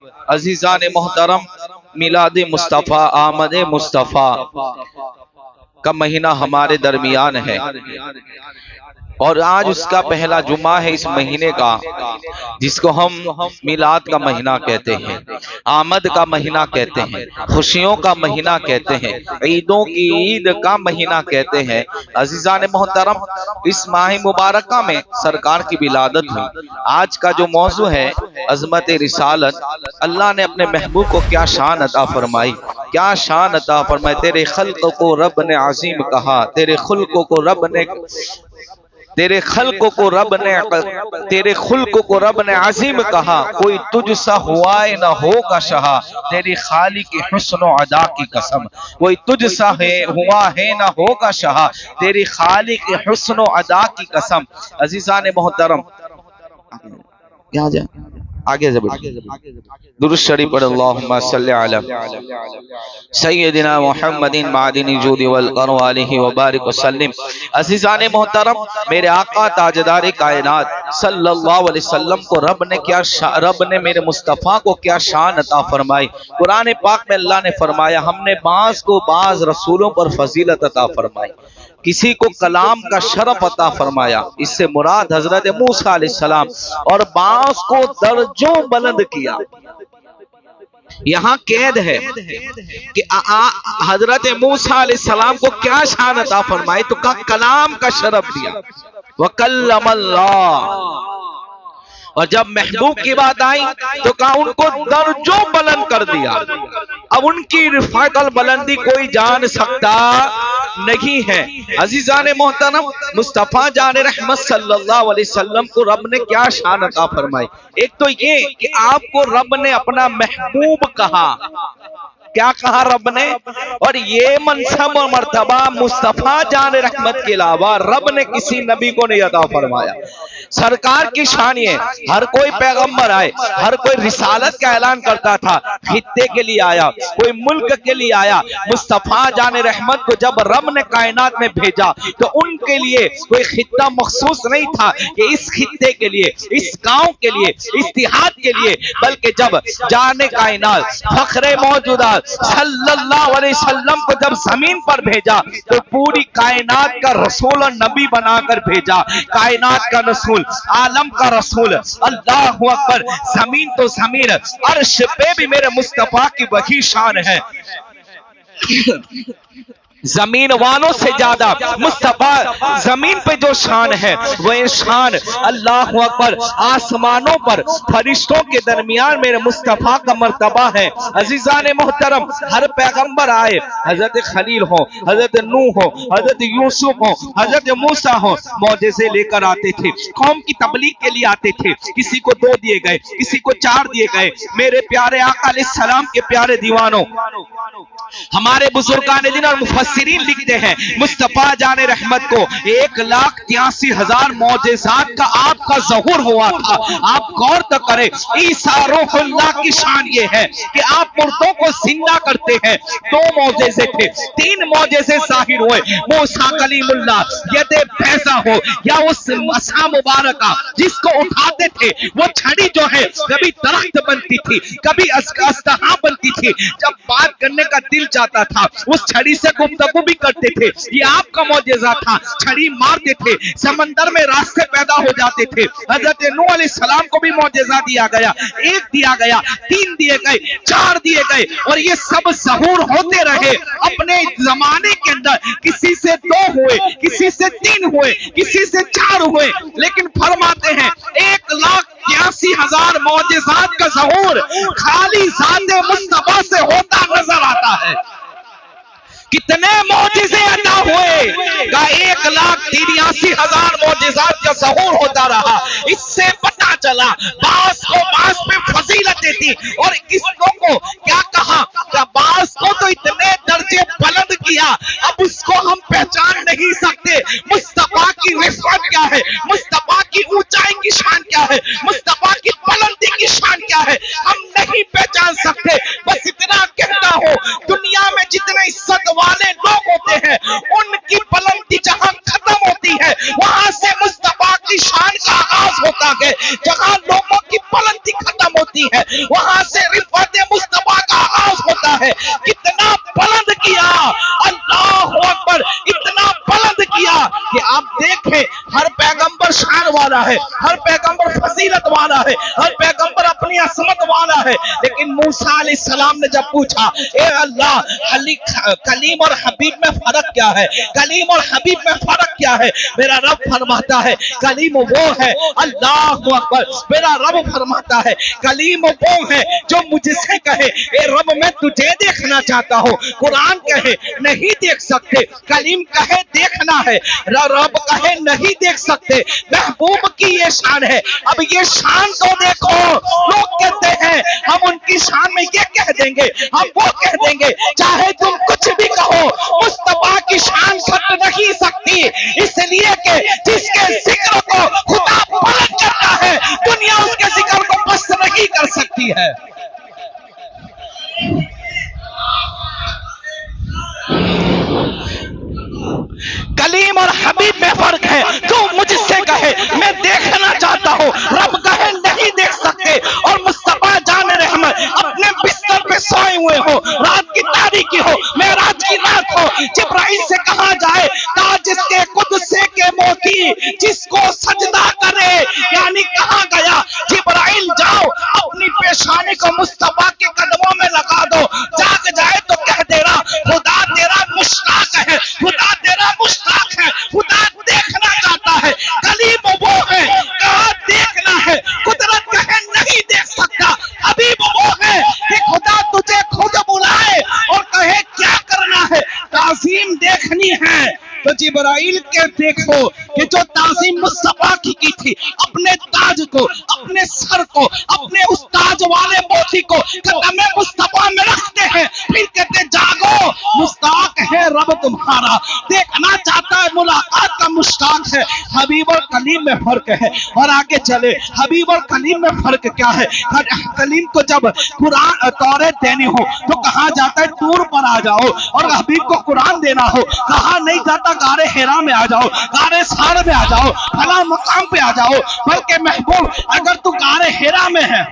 अजीजान मोहतरम, मिलाद मुस्तफ़ा आमद मुस्तफ़ा का महीना हमारे दरमियान है और आज उसका पहला जुमा है इस महीने का, जिसको हम मिलाद का महीना कहते हैं, आमद का महीना कहते हैं, खुशियों का महीना कहते हैं, ईदों की ईद का महीना कहते हैं। अजीजान मोहतरम, इस माह मुबारका में सरकार की विलादत हुई। आज का जो मौजू है अजमत रिसालत, अल्लाह ने अपने महबूब को क्या शान अता फरमाई, क्या शान अता फरमाई। तेरे खल्क को रब ने अजीम कहा, तेरे खुल्क को रब ने तेरे खल्क को रब ने तेरे खुल्क को रब ने अजीम कहा, कोई तुझ सा हुआ न होगा शहा, तेरी खाली के हुस्न अदा की कसम, कोई तुझ सा है हुआ है न होगा शहा, तेरी खाली के हुस्न अदा की कसम। अजीजान मोहतरम, यहाँ जा आगे दुरूद शरीफ पढ़, अल्लाहुम्मा सल्ली अला सय्यदिना मुहम्मदिन मादिनी जूदी वल करम अलैहि व बारिक वसल्लम। अज़ीज़ान मोहतरम, मेरे आका ताजदार कायनात सल्लल्लाहु अलैहि वसल्लम को रब ने मेरे मुस्तफ़ा को क्या शान अता फरमाई। कुरान पाक में अल्लाह ने फरमाया, हमने बाज़ को बाज़ रसूलों पर फजीलत अता फरमाई, किसी को कलाम का शरफ अता फरमाया। इससे मुराद हजरत मूसा अलैहिस्सलाम, और बाँस को दर्जों बुलंद किया। यहाँ कैद है कि हजरत मूसा अलैहिस्सलाम को क्या शान अता फरमाई, तो का कलाम का शरफ दिया, वकल्लमल्लाह। और जब महबूब की बात आई तो कहा उनको दर्जों बुलंद कर दिया। अब उनकी रिफात और बुलंदी कोई जान सकता नहीं है। अजीजान मोहतरम, मुस्तफ़ा जान रहमत सल्लल्लाहु अलैहि वसल्लम को रब ने क्या शान अता फरमाई। एक तो ये कि आपको रब ने अपना महबूब कहा, क्या कहा रब ने, और ये मनसब और मर्तबा मुस्तफ़ा जान रहमत के अलावा रब ने किसी नबी को नहीं अता फरमाया। सरकार की शान ये, हर कोई पैगंबर आए, हर कोई रिसालत का ऐलान करता था, खित्ते के लिए आया, कोई मुल्क के लिए आया। मुस्तफ़ा जान रहमत को जब रब ने कायनात में भेजा तो उनके लिए कोई खित्ता मखसूस नहीं था कि इस खित्ते के लिए, इस गांव के लिए, इस देहात के लिए, बल्कि जब जाने कायनात फखरे मौजूदा सल्लल्लाहु अलैहि वसल्लम को जब जमीन पर भेजा तो पूरी कायनात का रसूल और नबी बनाकर भेजा। कायनात का रसूल, आलम का रसूल, अल्लाहु अकबर। जमीन तो जमीन, अर्श पे भी मेरे मुस्तफा की वही शान है। जमीन वालों से ज्यादा मुस्तफा जमीन पे जो शान है वह शान अल्लाहु अकबर आसमानों पर फरिश्तों के दरमियान मेरे मुस्तफा का मर्तबा है। अजीजान मोहतरम, हर पैगंबर आए, हजरत खलील हो, हजरत नूह हो, हजरत यूसुफ हो, हजरत मूसा हो, मौजज़े लेकर आते थे, कौम की तबलीग के लिए आते थे। किसी को 2 दिए गए, किसी को 4 दिए गए। मेरे प्यारे आका अलैहिस्सलाम के प्यारे दीवानों, हमारे बुजुर्गान दिन और मुफस्सिरीन लिखते हैं मुस्तफा जाने रहमत को 1,83,000 मौजज़ात का आपका ज़हूर हुआ था। आप गौर तो करें, ईसा रूहुल्लाह की शान ये है कि आप मुर्दों को जिंदा करते हैं। 2 मौजज़े थे, 3 मौजज़े ज़ाहिर हुए। मूसा कलीमुल्लाह, यदे फैज़ा हो, या उस असा मुबारका जिसको उठाते थे वो छड़ी जो है कभी दरख्त बनती थी, कभी अस्तहा बनती थी। जब बात करने का दिल चाहता था उस छड़ी से गुफ्तगू भी करते थे। ये आपका मौजज़ा था, छड़ी मारते थे, समंदर में रास्ते पैदा हो जाते थे। हजरत नूह अलैहिस्सलाम को भी मौजज़ा दिया गया, 1 दिया गया, 3 दिए गए, 4 दिए गए, और ये सब ज़हूर होते रहे अपने जमाने के अंदर। किसी से 2 हुए, किसी से 3 हुए, किसी से 4 हुए, लेकिन फरमाते हैं 1,83,000 मौजज़ात का ज़हूर खाली ज़ाते मुस्तफ़ा से होता नजर आता है। कितने मौजज़े अता हुए का 1,83,000 मौजज़ात का ज़हूर होता रहा। इससे पता चला बास को बास पे फजीलतें थी, और किसको को क्या कहा, बास को तो इतने दर्जे बुलंद किया, अब उसको हम पहचान नहीं सकते। मुस्तफा की रिफ़त क्या है, मुस्तफा की ऊंचाई की शान क्या है, मुस्तफा की बुलंदी की शान क्या है, हम नहीं पहचान सकते। बस इतना कहता हूं, दुनिया में जितने इज्जत वाले लोग होते हैं उनकी बुलंदी जहां खत्म होती है वहां से मुस्तफा की शान का आगाज होता है, जहां लोगों की बुलंदी खत्म होती है वहां से रिफत मुस्तफा का आगाज होता है। कितना बुलंद किया, अल्लाह अकबर, इतना बुलंद किया कि आप देखें हर पैगंबर शान वाला है, हर पैगंबर फजीलत वाला है, हर पैगंबर अपनी असमत वाला है, लेकिन मूसा अलैहिस्सलाम ने जब पूछा, ए अल्लाह, कलीम और हबीब में फर्क क्या है, कलीम और हबीब में फर्क क्या है? मेरा रब फरमाता है कलीम वो है, अल्लाह अकबर, मेरा रब फरमाता है कलीम वो है जो मुझसे कहे, ए रब मैं तुझे देखना चाहता हूँ, कुरान कहे नहीं देख सकते, कलीम कहे देखना है, रब कहे नहीं देख सकते। महबूब की ये शान है। अब ये शान को देखो, लोग कहते हैं हम उनकी शान में ये कह देंगे, हम वो कह देंगे, चाहे तुम कुछ भी कहो, मुस्तफा की शान घट नहीं सकती, इसलिए कि जिसके जिक्र को खुदा बुलंद करता है, दुनिया उसके जिक्र को पस्त नहीं कर सकती है। कलीम और हबीब में फर्क है। जो मुझसे कहे मैं देखना चाहता हूँ, रब कहे नहीं देख सकते, और मुस्तफा जान रहमत अपने बिस्तर पे सोए हुए हो, रात की तारीकी हो, मेराज की रात हो, जिब्राइल से कहा जाए ताज इसके कुदसे के मोती जिसको सजदा करे, यानी कहा गया जिब्राइल जाओ अपनी पेशानी को मुस्तफा के कदमों में लगा दो, जाग जाए तो कह देना खुदा तेरा मुश्ताक है, खुदा तेरा मुश्ताक है, खुदा देखना चाहता है। कलीम वो है, कहा देखना है, कुदरत कहे नहीं देख सकता। हबीब वो है कि खुदा तुझे खुद बुलाए और कहे क्या करना है, ताज़ीम देखनी है तो जिब्राइल के देखो कि जो ताज़ीम मुस्तफा की थी, अपने ताज को, अपने सर को, अपने उस ताज वाले मोती को कदम मुस्तफा में रखते हैं, फिर कहते जागो, मुश्ताक है रब तुम्हारा, देखना चाहता है, मुलाकात का मुश्ताक है। हबीब और कलीम में फर्क है। और आगे चले, हबीब और कलीम में फर्क क्या है? कलीम को जब कुरान तौरेत देनी हो तो कहा जाता है टूर पर आ जाओ, और हबीब को कुरान देना हो कहा नहीं जाता गारे हेरा में आ जाओ, गारे सार में आ जाओ, फला मकाम पे आ जाओ, बल्कि महबूब अगर तू गारे हेरा में है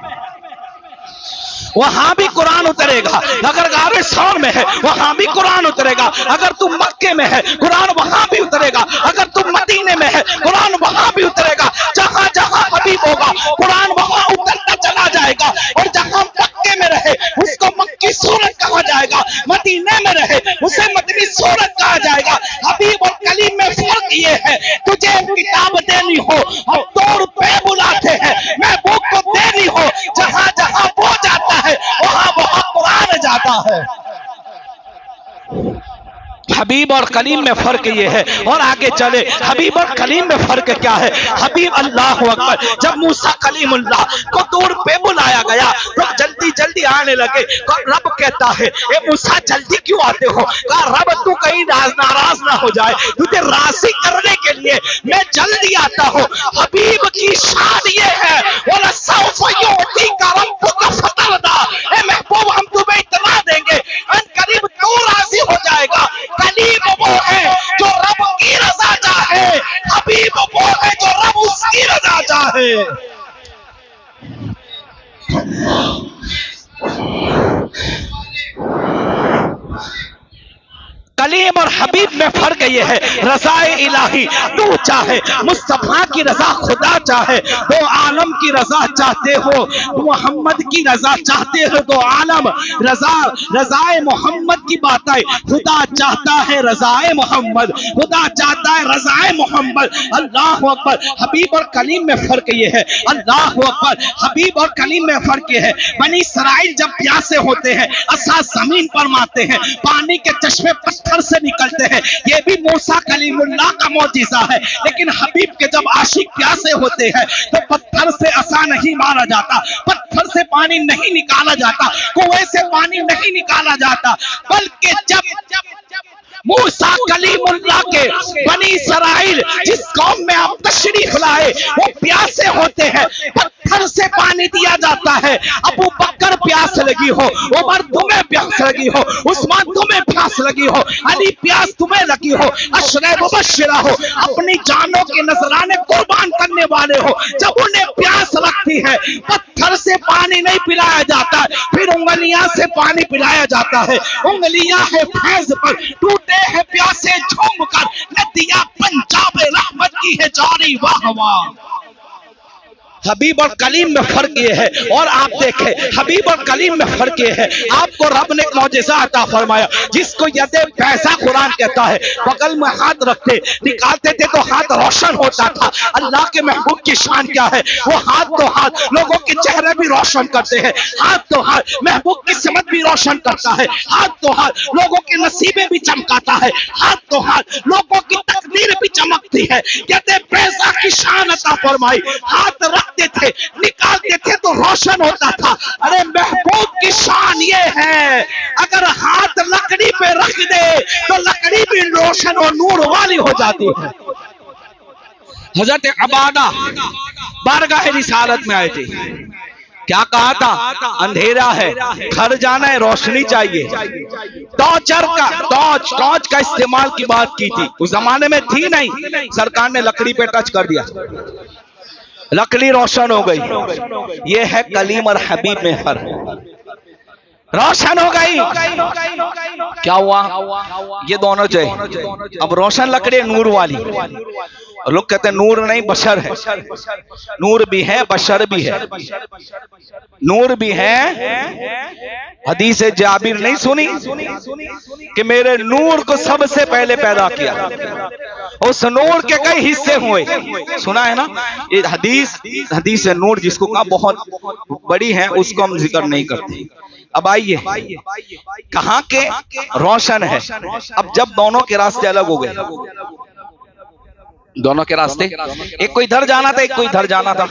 वहां भी कुरान उतरेगा, अगर गारे सौर में है वहां भी कुरान उतरेगा, अगर तू मक्के में है कुरान वहां भी उतरेगा, अगर तू मदीने में है कुरान वहां भी उतरेगा। जहां जहां हबीब होगा कुरान वहां उतरता चला जाएगा, और जहां मक्के में रहे उसको मक्की सूरत कहा जाएगा, मदीने में रहे उसे मदनी सूरत कहा जाएगा। हबीब और कलीम में फर्क ये है, तुझे किताब देनी हो और 2 रुपए बुलाते हैं, महबूब को देनी हो, जहां जहां वो जाता है वहां वहां कुरान जाता है। हबीब और कलीम में फर्क ये है। और आगे चले, हबीब और कलीम में फर्क क्या है? हबीब अल्लाह अकबर, जब मूसा कलीमुल्लाह को दूर पे बुलाया गया तो जल्दी जल्दी आने लगे, तो रब कहता है ए मूसा जल्दी क्यों आते हो? कहा रब तू कहीं नाराज ना हो जाए, तुझे राजी करने के लिए मैं जल्दी आता हूँ। हबीब की शान ये है, बोला सौफ युती का रब्बुका फतरदा, ए महबूब हम तुम्हें इतना देंगे अनकरीब तू राजी हो जाएगा। कलीम वो है जो रब की रजा चाहे, हबीब वो है जो रब उसकी रजा चाहे। कलीम और हबीब में फर्क ये है, रज़ाए इलाही तू चाहे, मुस्तफा की रजा खुदा चाहे, दो आलम की रजा चाहते हो, मोहम्मद की रजा चाहते हो, दो आलम रजाए मोहम्मद की बात है, खुदा चाहता है रजाए मोहम्मद, खुदा चाहता है रजाए मोहम्मद। अल्लाह अकबर। हबीब और कलीम में फर्क ये है, अल्लाह अकबर, हबीब और कलीम में फर्क ये है। बनी इसराइल जब प्यासे होते हैं असा जमीन पर मारते हैं, पानी के चश्मे पत्थर से निकलते हैं, ये भी मूसा कलीमुल्लाह का मौजिज़ा है। लेकिन हबीब के जब आशिक प्यासे होते हैं तो पत्थर से असा नहीं मारा जाता, पत्थर से पानी नहीं निकाला जाता, कुएं से पानी नहीं निकाला जाता, बल्कि जब मूसा कलीमुल्लाह के बनी इसराइल जिस कौम में आप तशरीफ लाए वो प्यासे होते हैं, पत्थर से पानी दिया जाता है। अबू बकर प्यास लगी हो, उमर तुम्हें प्यास लगी हो, उस्मान तुम्हें प्यास लगी हो, अली प्यास तुम्हें लगी हो, अशरे मुबश्शिरा हो, अपनी जानों के नजराने कुर्बान करने वाले हो, जब उन्हें प्यास लगती है पत्थर से पानी नहीं पिलाया जाता, फिर उंगलियां से पानी पिलाया जाता है। उंगलियां है फैज पर, टूटे हैं प्यासे झूम कर, नदियां पंजाब रहमत की है जारी, वाह वाह। हबीब और कलीम में फर्क ये है, और आप देखें हबीब और कलीम में फर्क ये है, आपको रब ने मौजिज़ा अता फरमाया, जिसको यदे पैसा कुरान कहता है, बगल में हाथ रखते निकालते थे तो हाथ रोशन होता था। अल्लाह के महबूब की शान क्या है, वो हाथ तो हाथ लोगों के चेहरे भी रोशन करते हैं, हाथ तो हाथ महबूब की समत भी रोशन करता है, हाथ तो हाथ लोगों के नसीबे भी चमकाता है, हाथ तो हाथ लोगों की तकदीर भी चमकती है। यदे पैसा की शान अता फरमाई, हाथ रखते थे निकालते थे तो रोशन होता था। अरे महबूब की शान ये है, अगर हाथ लकड़ी पे रख दे तो लकड़ी भी रोशन और नूर वाली हो जाती है। हजरत अबादा बारगाह रिसालत में आए थे, क्या कहा था, अंधेरा है, घर जाना है, रोशनी चाहिए। टॉर्च का इस्तेमाल की बात की थी, उस जमाने में थी नहीं, सरकार ने लकड़ी पे टच कर दिया, लकड़ी रोशन हो गई। ये है कलीम और हबीब में फर्क, रोशन हो गई। क्या हुआ, ये दोनों चाहिए। अब रोशन लकड़ी नूर वाली, लोग कहते हैं नूर नहीं बशर है, नूर भी है बशर भी है, नूर भी है। हदीस जाबिर नहीं सुनी कि मेरे नूर को सबसे पहले पैदा किया, उस नूर के कई हिस्से हुए, सुना है ना ये हदीस नूर जिसको कहा बहुत बड़ी है, उसको हम जिक्र नहीं करते। अब आइए कहां के रोशन है। अब जब दोनों के रास्ते अलग हो गए, दोनों के रास्ते, एक को इधर जाना था, एक को इधर जाना था,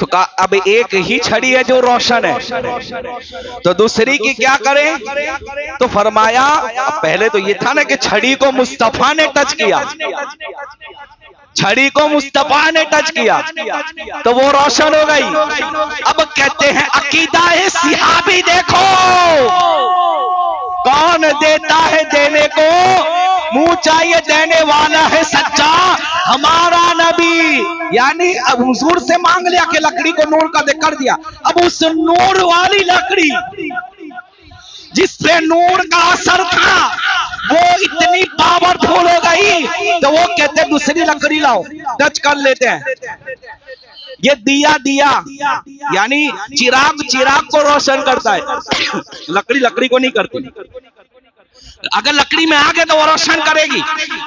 तो कहा अब एक ही छड़ी है जो रोशन है, तो दूसरी की क्या करें। तो फरमाया पहले तो ये था ना कि छड़ी को मुस्तफा ने टच किया, छड़ी को मुस्तफा ने टच किया तो वो रोशन हो गई। अब कहते हैं अकीदा सिहाबी देखो, कौन देता है देने को, मुंह चाहिए देने वाला है सच्चा हमारा नबी। यानी अब हुजूर से मांग लिया कि लकड़ी को नूर का दे कर दिया, अब उस नूर वाली लकड़ी जिसपे नूर का असर था वो इतनी पावरफुल हो गई, तो वो कहते दूसरी लकड़ी लाओ, टच कर लेते हैं। ये दिया यानी चिराग को रोशन करता है, लकड़ी को नहीं करती। अगर लकड़ी में आग है तो वो रोशन करेगी,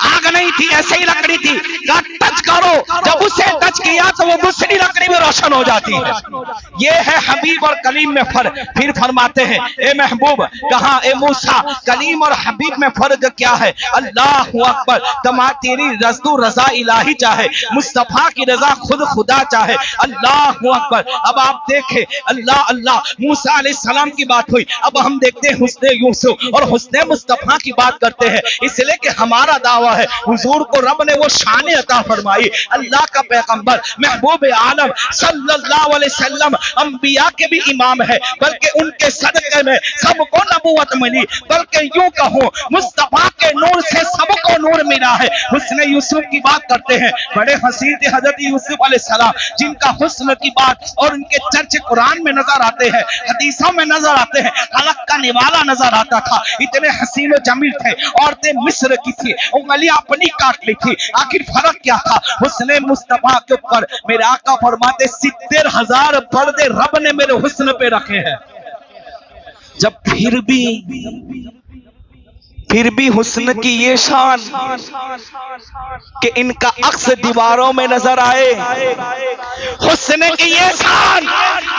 आग नहीं थी ऐसे ही लकड़ी थी, टच करो, जब उसे टच किया तो वो दूसरी लकड़ी में रोशन हो जाती है। ये है हबीब और कलीम में फर्क। फिर फरमाते हैं ए महबूब कहा ए मूसा, कलीम और हबीब में फर्क क्या है। अल्लाहु अकबर, तेरी रजा इलाही चाहे, मुस्तफा की रजा खुद खुदा चाहे। अल्लाहु अकबर। अब आप देखें अल्लाह अल्लाह, मूसा अलैहिस्सलाम की बात हुई, अब हम देखते हैं हुस्ने यूसुफ और हुस्ने मुस्तफा की बात करते हैं, इसलिए कि हमारा दावा है हुजूर को रब ने वो शान अता फरमाई। अल्लाह का पैगंबर महबूब आलम सल्लल्लाहु अलैहि वसल्लम अंबिया के भी इमाम है, बल्कि उनके सदक़े में सबको नबूवत मिली, बल्कि यूं कहूं मुस्तफा के नूर से सबको नूर मिला है। हुस्ने यूसुफ की बात करते हैं, बड़े हसीन थे हजरत यूसुफ अलैहिस्सलाम, जिनका हुस्न की बात और उनके चर्चे कुरान में नजर आते हैं, हदीसों में नजर आते हैं, हलक का निवाला नजर आता था, इतने हसीन जमील थे। औरतें मिस्र की थी, उंगलियां अपनी काट ली थी, आखिर फर्क क्या था। हुस्ने मुस्तफा के ऊपर मेरे आका फरमाते 70,000 पर्दे रब ने मेरे हुस्न पे रखे हैं। जब फिर भी हुस्न की ये शान कि इनका अक्स दीवारों में नजर आए, हुस्न की ये शान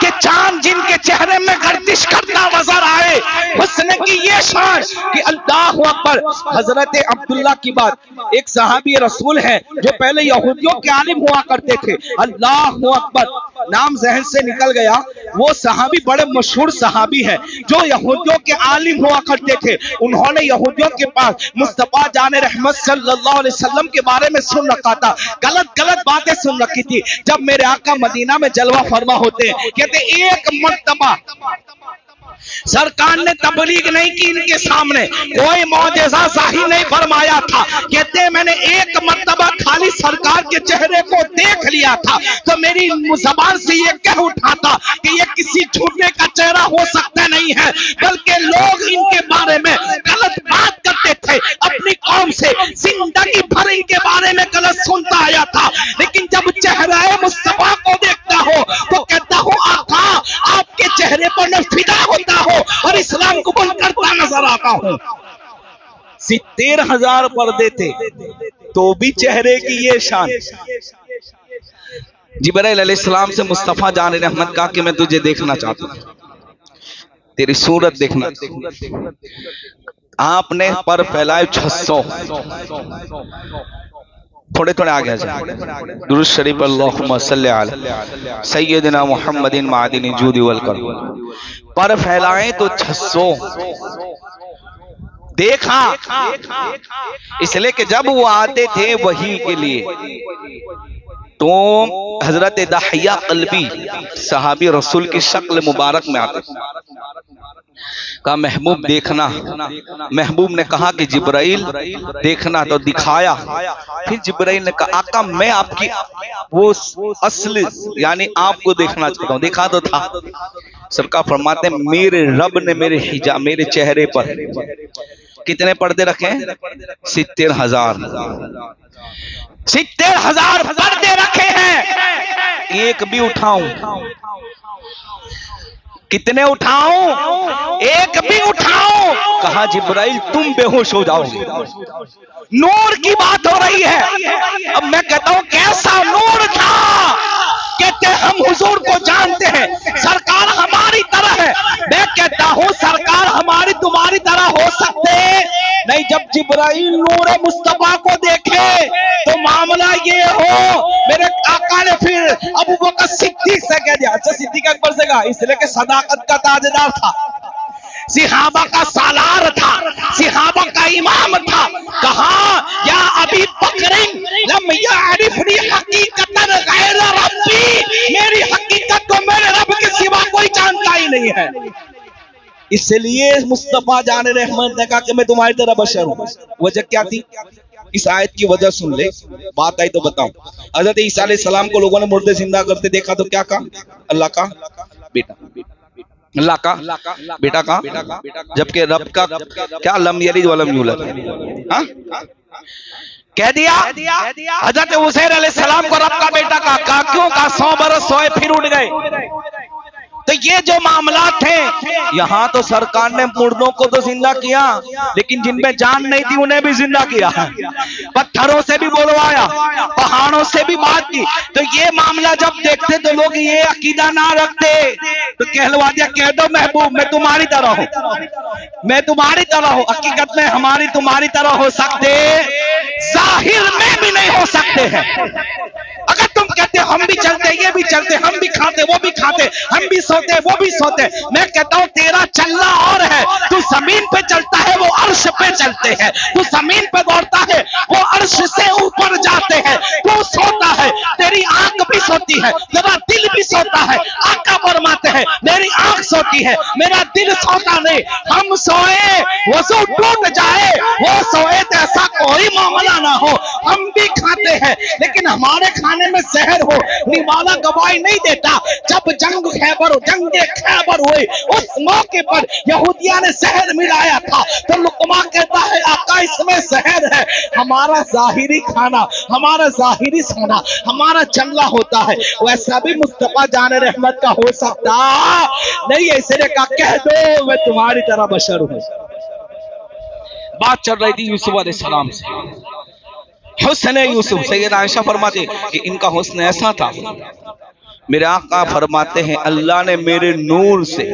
कि चांद जिनके चेहरे में गर्दिश करता नजर आए, हुस्न की ये शान कि अल्लाहु अकबर। हजरत अब्दुल्ला की बात, एक सहाबी रसूल है जो पहले यहूदियों के आलिम हुआ करते थे। अल्लाहु अकबर, नाम जहन से निकल गया। वो सहाबी बड़े मशहूर सहाबी है जो यहूदियों के आलिम हुआ करते थे। उन्होंने यहूदियों के पास मुस्तफा जाने रहमत सल्लल्लाहु अलैहि वसल्लम के बारे में सुन रखा था, गलत गलत बातें सुन रखी थी। जब मेरे आका मदीना में जलवा फरमा होते हैं, कहते एक मर्तबा सरकार ने तबलीग नहीं की, इनके सामने कोई मौजज़ा ज़ाहिर नहीं फरमाया था। कहते हैं मैंने एक मर्तबा खाली सरकार के चेहरे को देख लिया था तो मेरी ज़बान से ये कह उठा था कि ये किसी झूठे का चेहरा हो सकता नहीं है, बल्कि लोग इनके बारे में गलत बात करते थे। अपनी कौम से जिंदगी भर इनके बारे में गलत सुनता आया था, लेकिन जब चेहरा मुस्तफा को देखता हो तो कहता हूँ आका आपके चेहरे पर मैं फिदा होता हो और इस्लाम कबूल करता नजर आता हूँ। 70,000 पर्दे थे तो भी चेहरे की ये शान। जिब्राइल अलैहिस्सलाम से मुस्तफा जाने रहमत कहा कि मैं तुझे देखना चाहता हूँ, तेरी सूरत देखना। आपने पर फैलाए 600, थोड़े थोड़े आगे दुरूद शरीफ अल्लाहुम्मा सल्ली अला सय्यदना मुहम्मदिन मादिनी जूदी वल करम, पर फैलाए तो 600 देखा। इसलिए कि जब वो आते थे वही के लिए तो हजरत दहिया कल्बी सहाबी रसूल की शक्ल मुबारक में आते कहा महबूब देखना। महबूब ने कहा कि जिब्राइल देखना, तो दिखाया। फिर जिब्राइल ने कहा आका मैं आपकी वो असली यानी आपको देखना चाहता हूँ। देखा तो था। सरकार फरमाते मेरे रब ने मेरे हिजाब मेरे चेहरे पर कितने पर्दे रखे? 70,000 पर्दे रखे हैं। एक भी उठाऊं? कितने उठाऊं? एक भी उठाऊं? कहा जिब्राइल तुम बेहोश हो जाओगे। नूर की बात हो रही है। अब मैं कहता हूं कैसा नूर था? कहते हम हुजूर को जानते हैं, सरकार हमारी तरह है। मैं कहता हूं सरकार हमारी तुम्हारी तरह हो सकते नहीं। जब जिब्राइल नूर मुस्तफा को देखे तो मामला ये हो, मेरे आका ने फिर अबू बकर सिद्दीक से कह दिया। अच्छा सिद्दीक अकबर से कहा इसलिए कि सदाकत का ताजदार था, सिहाबा का सालार था, सिहाबा का इमाम था। कहा या अभी बकरिन लम यारिफनी हकीकतन गैर रब्बी, मेरी हकीकत को मेरे रब के सिवा कोई जानता ही नहीं है। इसलिए मुस्तफा जाने रहमत ने कहा कि मैं तुम्हारी तरह बशर हूं। वजह क्या थी? इस आयत की वजह सुन ले, बात आई तो बताऊं। हजरत ईसा अलैहि सलाम को लोगों ने मुर्दे जिंदा करते देखा तो क्या कहा? अल्लाह का बेटा, अल्लाह का बेटा का, जबकि रब का क्या लम यलिद वलम यूलद कह दिया। हजरत हुसैन अलैहिस्सलाम को रब का बेटा कहा। क्यों कहा? 100 बरस सोए फिर उठ गए। तो ये जो मामला थे, यहाँ तो सरकार ने मुर्दों को तो जिंदा किया, लेकिन जिनमें जान नहीं थी उन्हें भी जिंदा किया। पत्थरों से भी बोलवाया, पहाड़ों से भी बात की। तो ये मामला जब देखते तो लोग ये अकीदा ना रखते तो कहलवा दिया, कह दो महबूब मैं तुम्हारी तरह हूँ, मैं तुम्हारी तरह हूँ। हकीकत में हमारी तुम्हारी तरह हो सकते, जाहिर में भी नहीं हो सकते हैं। अगर तुम कहते हम भी चलते, ये भी चलते, हम भी खाते, वो भी खाते, हम भी सोते, वो भी सोते, मैं कहता हूं तेरा चलना और है। तू जमीन पे चलता है, वो अर्श पे चलते हैं। तू जमीन पे दौड़ता है, वो अर्श से ऊपर जाते हैं। तू सोता है, तेरी आंख भी सोती है, तेरा दिल भी सोता है। आका फरमाते हैं मेरी आंख सोती है, मेरा दिल सोता नहीं। हम सोए वजू टूट जाए, वो सोए तो ऐसा कोई मामला ना हो। हम भी खाते हैं लेकिन हमारे खाने में जहर हो, निवाला गवाही नहीं देता। जब जंग खैबर हुई उस मौके पर यहूदिया ने जहर मिलाया था तो लुकमा कहता है आका इसमें जहर है। हमारा जाहिरी खाना, हमारा जाहिरी सोना, हमारा चंगा होता है, वैसा भी मुस्तफा जाने रहमत का हो सकता नहीं है। इसलिए कहा कह दो मैं तुम्हारी तरह बशर हूं। बात चल रही थी यूसुफ अलैहिस्सलाम से। हुस्न यूसुफ, सैयदा आयशा फरमाते कि इनका हुस्न ऐसा था, मेरे आका फरमाते हैं अल्लाह ने मेरे नूर से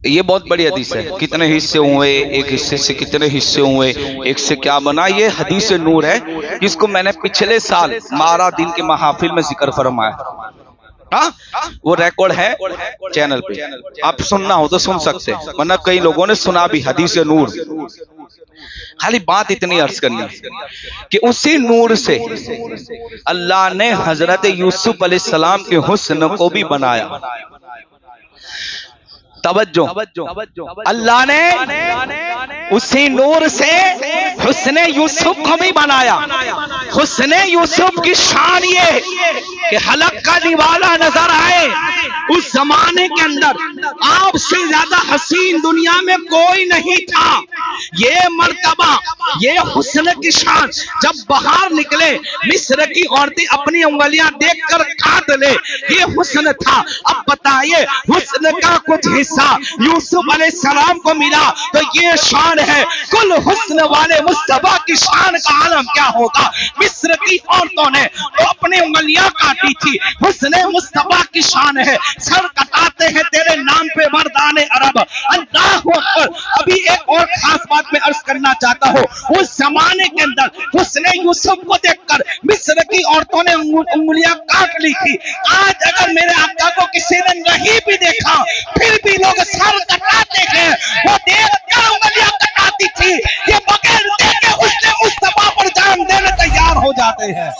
ये बहुत बड़ी हदीस है। कितने हिस्से हुए, एक हिस्से से कितने हिस्से हुए, एक से क्या बना, ये हदीस नूर है जिसको मैंने पिछले साल 12 दिन के महफिल में जिक्र फरमाया। हाँ, वो रिकॉर्ड है चैनल पे, आप सुनना हो तो सुन सकते हैं, वरना कई लोगों ने सुना भी। हदीस नूर, खाली बात इतनी अर्ज करनी है कि उसी नूर से अल्लाह ने हजरत यूसुफ अलैहिस्सलाम के हुस्न को भी बनाया। तवज्जो, अल्लाह ने उसी नूर से हुस्ने यूसुफ को भी बनाया। हुस्ने यूसुफ की शान ये कि हलक का निवाला नजर आए। उस जमाने के अंदर आपसे ज्यादा हसीन दुनिया में कोई नहीं था। ये मर्तबा, ये हुस्न की शान जब बाहर निकले, मिस्र की औरतें अपनी उंगलियां देखकर काट ले, ये हुस्न था। अब बताइए, हुस्न का कुछ हिस्सा यूसुफ अलैहिस्सलाम को मिला तो ये शान है। कुल हुस्न वाले मुस्तफा की शान का आलम क्या होगा। मिस्र की औरतों ने तो अपनी उंगलियां काटी थी, हुस्न मुस्तफा की शान है। सर कटाते हैं तेरे नाम पे मर्दाने अरब। अल्लाह अकबर। अभी एक और खास बात मैं अर्ज करना चाहता हूँ। उस जमाने के अंदर हुस्न यूसुफ को देखकर मिस्र की औरतों ने उंगलियां काट ली थी। आज अगर मेरे आका को किसी ने नहीं भी देखा, फिर भी लोग सर कटाते हैं। वो देखकर उंगलियां कटाती थी, ये बगैर देखे उसने मुस्तफा पर जान देने तैयार हो जाते हैं।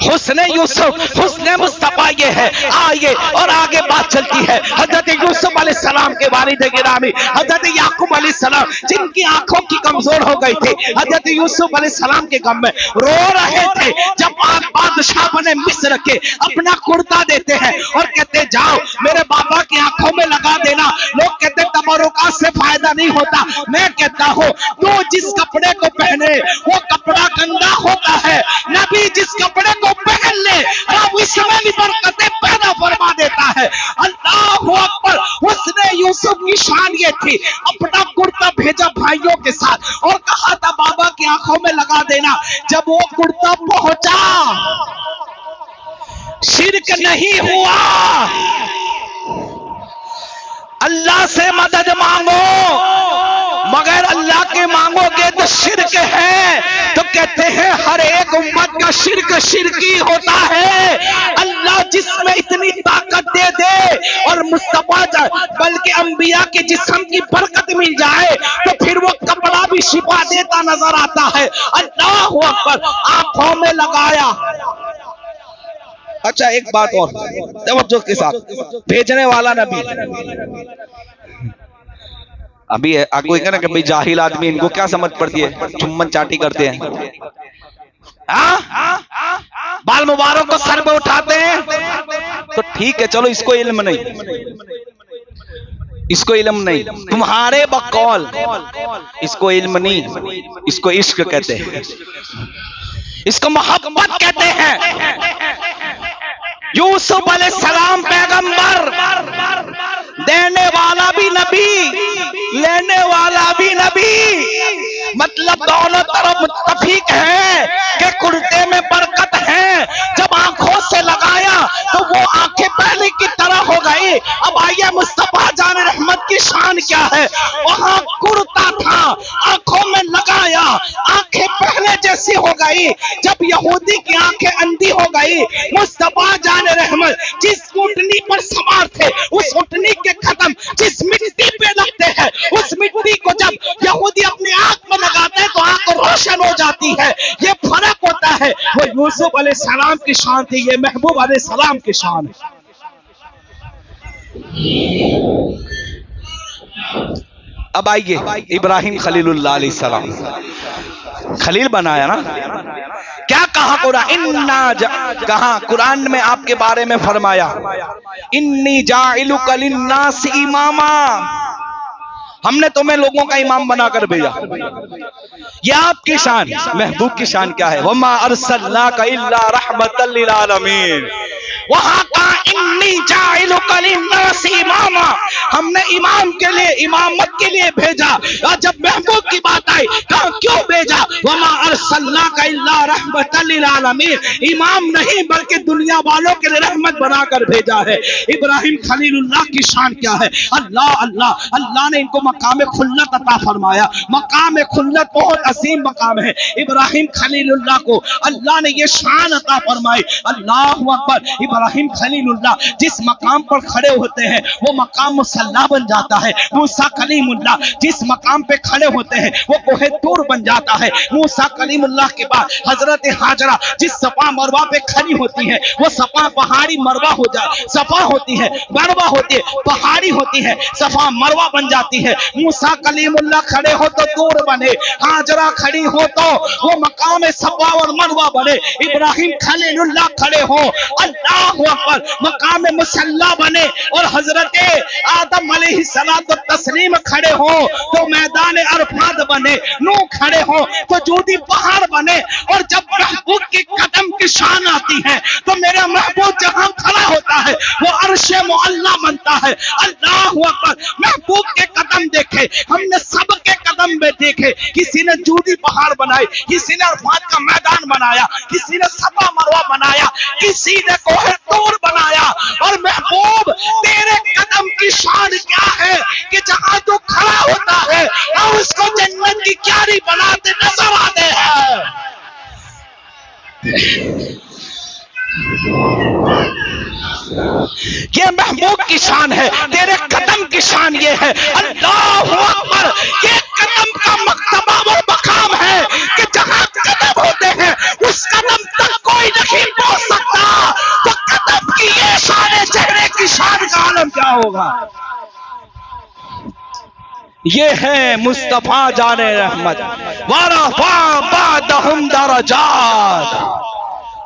हुस्ने यूसुफ, हुस्ने मुस्तफा ये है। आइए और आगे बात चलती है हजरत यूसुफ अलैहिस्सलाम के वालिद गिरामी हजरत याकूब अलैहिस्सलाम, जिनकी आंखों की कमजोर हो गई थी। हजरत यूसुफ अलैहिस्सलाम के गम में रो रहे थे। जब आप बादशाह बने मिस्र के, अपना कुर्ता देते हैं और कहते जाओ मेरे बाबा की आंखों में लगा देना। लोग कहते तबरुका से फायदा नहीं होता। मैं कहता हूँ तू जिस कपड़े को पहने वो कपड़ा गंदा होता है। नबी जिस कपड़े को पहन ले रब इसमें भी बरकतें पैदा फरमा देता है। अल्लाहु अकबर। हुस्ने यूसुफ की शान ये थी, अपना कुर्ता भेजा भाइयों के साथ और कहा था बाबा की आंखों में लगा देना। जब वो कुर्ता पहुंचा, शिरक नहीं हुआ। अल्लाह से मदद मांगो, मगर अल्लाह के मांगोगे तो शिरक है। तो कहते हैं हर एक उम्मत का शिरक शिरकी होता है। अल्लाह जिसमें इतनी ताकत दे दे और मुस्तफा बल्कि अंबिया के जिस्म की बरकत मिल जाए तो फिर वो कपड़ा भी शिफा देता नजर आता है। अल्लाहु अकबर। आंखों में लगाया। अच्छा एक बात और तवज्जो के साथ, भेजने वाला नबी। अभी आपको कहना कि भाई जाहिल आदमी, इनको क्या समझ पड़ती है, चुम्बन चाटी करते हैं। बाल मुबारक को सर पे उठाते हैं तो ठीक है, चलो इसको इल्म नहीं, इसको इल्म नहीं, तुम्हारे बकौल इसको इल्म नहीं, इसको इश्क कहते हैं, इसको मोहब्बत कहते हैं। यूसुफ अलैहिस्सलाम पैगंबर, देने वाला भी नबी, लेने वाला भी नबी। मतलब दोनों तरफ मुत्तफिक है कि कुर्ते में बरकत है। जब आंखों से लगाया तो वो आंखें पहले की तरह हो गई। अब आइए मुस्तफा जान रहमत की शान क्या है। वहां कुर्ता था, आंखों में लगाया, आंखें पहले जैसी हो गई। जब यहूदी की आंखें अंधी हो गई, मुस्तफा जान रहमत जिस ऊँटनी पर सवार थे, उस ऊँटनी के खत्म जिस मिट्टी पे लगते हैं, उस मिट्टी को जब यहूदी अपनी आंख में लगाते हैं तो आंख रोशन हो जाती है। ये फर्क होता है। वो यूसुफ अलैहिस्सलाम की शान थी, ये महबूब अलैहिस्सलाम की शान है। अब आइए इब्राहिम खलीलुल्लाह अलैहिस्सलाम, खलील बनाया ना, क्या कहा कुरान, कहा कुरान में आपके बारे में फरमाया इन्नी जाइलुका लिन्नास इमामा, हमने तुम्हें लोगों का इमाम बनाकर भेजा। ये आपकी शान, महबूब की शान क्या है, वमा अरसलनाका इल्ला रहमतल लिल आलमीन। वहां का इन्नी जाइलुका लिन्नास इमामा, हमने इमाम के लिए, इमामत के लिए भेजा। और जब महबूब की बात आई कहा क्यों भेजा, वमा अरसल अर्सलनाका इल्ला रहमतल लिल आलमीन, इमाम नहीं बल्कि दुनिया वालों के लिए रहमत बनाकर भेजा है। इब्राहिम खलीलुल्लाह की शान क्या है? अल्लाह अल्लाह अल्लाह ने इनको मकाम खुल्लत अता फरमाया। मकाम खुल्लत बहुत असीम मकाम है। इब्राहिम खलीलुल्लाह को अल्लाह ने ये शान अता फरमाई। अल्लाहु अकबर। इब्राहिम खलीलुल्लाह जिस मकाम पर खड़े होते हैं वो मकाम मुसल्ला बन जाता है। मूसा कलीमुल्लाह जिस मकाम पे खड़े होते हैं वो कोहे तूर बन जाता है। मूसा कलीमुल्लाह के बाद हजरत हाजरा जिस सफा मरवा पे खड़ी होती है वो सफा पहाड़ी मरवा हो जाए, सफा होती है, मरवा होती है, पहाड़ी होती है, सफा मरवा बन जाती है। मूसा कलीमुल्लाह खड़े हो तो तूर बने, हाजरा खड़ी हो तो वो मकाम सफा और मरवा बने। इब्राहिम खलीलुल्लाह खड़े हो, अल्लाहु अकबर, मकाम मुसल्ला बने और हजरत आदम अलैहिस्सलातु तस्लीम खड़े हो तो मैदान अरफात बने। नूह खड़े हो तो जूदी पहाड़ बने। और जब महबूब की कदम की शान आती है तो मेरा महबूब जहां खड़ा होता है वो अर्शे मुअल्ला बनता है। अल्लाहु अकबर। महबूब के कदम देखे हमने, सबके कदम में देखे। किसी ने जूदी पहाड़ बनाई, किसी ने अरफात का मैदान बनाया, किसी ने सफा मरवा बनाया, किसी ने कोहे तूर बनाया। और महबूब तेरे कदम की शान क्या है कि जहां तू खड़ा होता है और उसको जन्नत की क्यारी बनाते नजर आते हैं। ये महबूब की शान है, तेरे कदम की शान ये है। अल्लाहु अकबर। ये कदम का मक्तबा और मकाम है कि जहां कदम होते हैं उस कदम तक कोई नहीं पहुंच सकता। तो कदम की ये शान है, चेहरे की शान का आलम क्या होगा? ये है मुस्तफा जाने रहमत वरफा बादहुम दरजात,